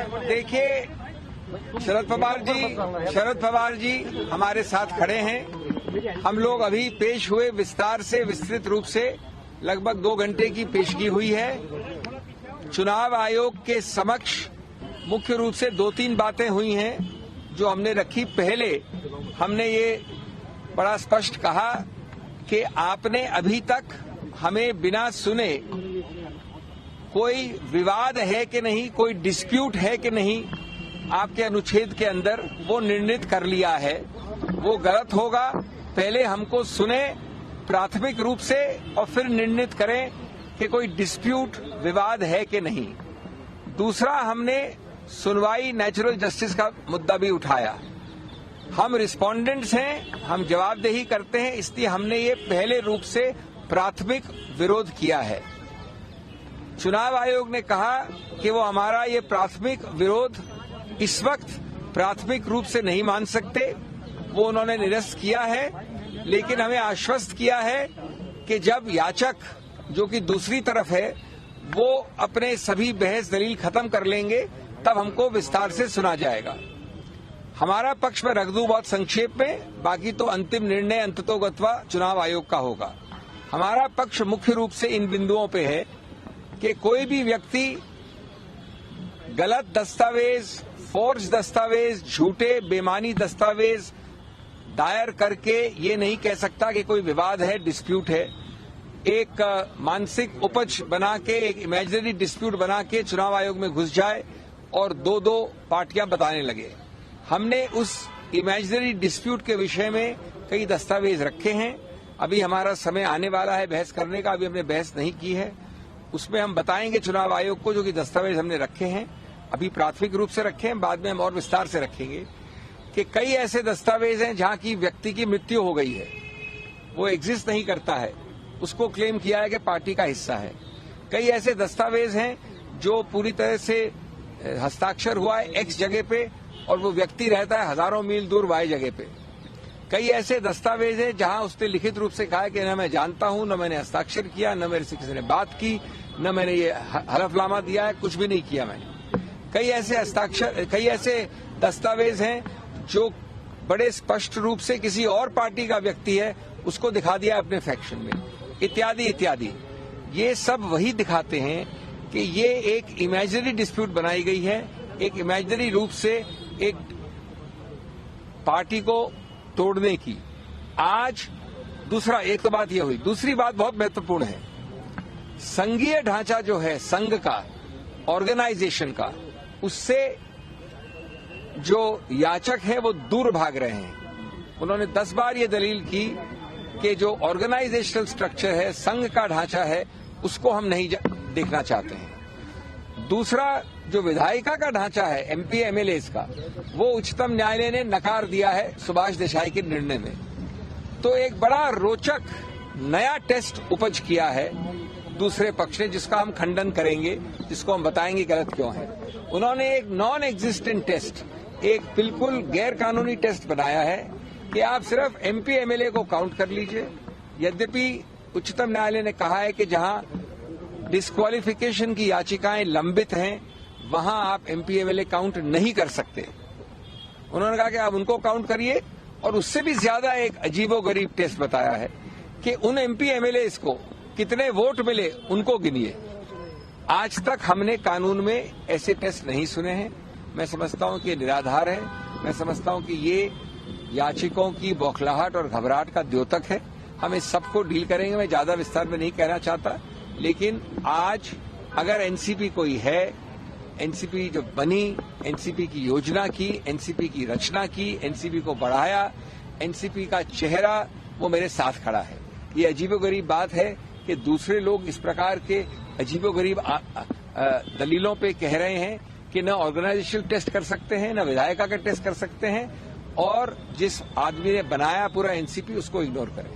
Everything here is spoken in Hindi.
देखिए, शरद पवार जी हमारे साथ खड़े हैं। हम लोग अभी पेश हुए विस्तार से, विस्तृत रूप से लगभग 2 घंटे की पेशगी हुई है। चुनाव आयोग के समक्ष मुख्य रूप से 2-3 बातें हुई हैं जो हमने रखी। पहले हमने ये बड़ा स्पष्ट कहा कि आपने अभी तक हमें बिना सुने कोई विवाद है कि नहीं, कोई डिस्प्यूट है कि नहीं, आपके अनुच्छेद के अंदर वो निर्णित कर लिया है। वो गलत होगा। पहले हमको सुने प्राथमिक रूप से और फिर निर्णित करें कि कोई डिस्प्यूट, विवाद है कि नहीं। दूसरा, हमने सुनवाई, नेचुरल जस्टिस का मुद्दा भी उठाया। हम रिस्पोंडेंट्स हैं, हम जवाबदेही करते हैं, इसलिए हमने ये पहले रूप से प्राथमिक विरोध किया है। चुनाव आयोग ने कहा कि वो हमारा ये प्राथमिक विरोध इस वक्त प्राथमिक रूप से नहीं मान सकते। वो उन्होंने निरस्त किया है, लेकिन हमें आश्वस्त किया है कि जब याचक, जो कि दूसरी तरफ है, वो अपने सभी बहस दलील खत्म कर लेंगे तब हमको विस्तार से सुना जाएगा। हमारा पक्ष में रख दूं बहुत संक्षेप में, बाकी तो अंतिम निर्णय अंततोगत्वा चुनाव आयोग का होगा। हमारा पक्ष मुख्य रूप से इन बिंदुओं पे है कि कोई भी व्यक्ति गलत दस्तावेज, फोर्ज दस्तावेज, झूठे बेमानी दस्तावेज दायर करके ये नहीं कह सकता कि कोई विवाद है, डिस्प्यूट है। एक मानसिक उपज बना के, एक इमेजिनरी डिस्प्यूट बना के चुनाव आयोग में घुस जाए और 2-2 पार्टियां बताने लगे। हमने उस इमेजिनरी डिस्प्यूट के विषय में कई दस्तावेज रखे हैं। अभी हमारा समय आने वाला है बहस करने का, अभी हमने बहस नहीं की है। उसमें हम बताएंगे चुनाव आयोग को जो कि दस्तावेज हमने रखे हैं, अभी प्राथमिक रूप से रखे हैं, बाद में हम और विस्तार से रखेंगे कि कई ऐसे दस्तावेज हैं जहां की व्यक्ति की मृत्यु हो गई है, वो एग्जिस्ट नहीं करता है, उसको क्लेम किया है कि पार्टी का हिस्सा है। कई ऐसे दस्तावेज हैं जो पूरी तरह से हस्ताक्षर हुआ है एक्स जगह पे और वो व्यक्ति रहता है हजारों मील दूर वाई जगह पे। कई ऐसे दस्तावेज हैं जहां उसने लिखित रूप से कहा है कि न मैं जानता हूं, न मैंने हस्ताक्षर किया, न मेरे से किसी ने बात की, न मैंने ये हलफनामा दिया है, कुछ भी नहीं किया मैंने। कई ऐसे दस्तावेज हैं जो बड़े स्पष्ट रूप से किसी और पार्टी का व्यक्ति है, उसको दिखा दिया अपने फैक्शन में, इत्यादि इत्यादि। ये सब वही दिखाते हैं कि ये एक इमेजिनरी डिस्प्यूट बनाई गई है, एक इमेजिनरी रूप से एक पार्टी को तोड़ने की। आज दूसरा, एक तो बात यह हुई, दूसरी बात बहुत महत्वपूर्ण है। संघीय ढांचा जो है संघ का, ऑर्गेनाइजेशन का, उससे जो याचक है वो दूर भाग रहे हैं। उन्होंने 10 बार ये दलील की कि जो ऑर्गेनाइजेशनल स्ट्रक्चर है, संघ का ढांचा है, उसको हम नहीं देखना चाहते हैं। दूसरा, जो विधायिका का ढांचा है एमपी एमएलएज का, वो उच्चतम न्यायालय ने नकार दिया है सुभाष देसाई के निर्णय में। तो एक बड़ा रोचक नया टेस्ट उपज किया है दूसरे पक्ष ने, जिसका हम खंडन करेंगे, जिसको हम बताएंगे गलत क्यों है। उन्होंने एक नॉन एग्जिस्टेंट टेस्ट, एक बिल्कुल गैर कानूनी टेस्ट बनाया है कि आप सिर्फ एमपी एमएलए को काउंट कर लीजिए। यद्यपि उच्चतम न्यायालय ने कहा है कि जहां डिस्क्वालिफिकेशन की याचिकाएं लंबित हैं, वहां आप एमपी एमएलए काउंट नहीं कर सकते। उन्होंने कहा कि आप उनको काउंट करिए, और उससे भी ज्यादा एक अजीबोगरीब टेस्ट बताया है कि उन एमपी एमएलए को कितने वोट मिले उनको गिनिए। आज तक हमने कानून में ऐसे टेस्ट नहीं सुने हैं। मैं समझता हूं कि ये निराधार है। मैं समझता हूं कि ये याचिकों की बौखलाहट और घबराहट का द्योतक है। हम इस सबको डील करेंगे। मैं ज्यादा विस्तार में नहीं कहना चाहता, लेकिन आज अगर एनसीपी कोई है, एनसीपी जो बनी, एनसीपी की योजना की, एनसीपी की रचना की, एनसीपी को बढ़ाया, एनसीपी का चेहरा वो मेरे साथ खड़ा है। ये अजीबोगरीब बात है कि दूसरे लोग इस प्रकार के अजीबोगरीब दलीलों पे कह रहे हैं कि न ऑर्गेनाइजेशनल टेस्ट कर सकते हैं, न विधायिका का टेस्ट कर सकते हैं, और जिस आदमी ने बनाया पूरा एनसीपी उसको इग्नोर करें।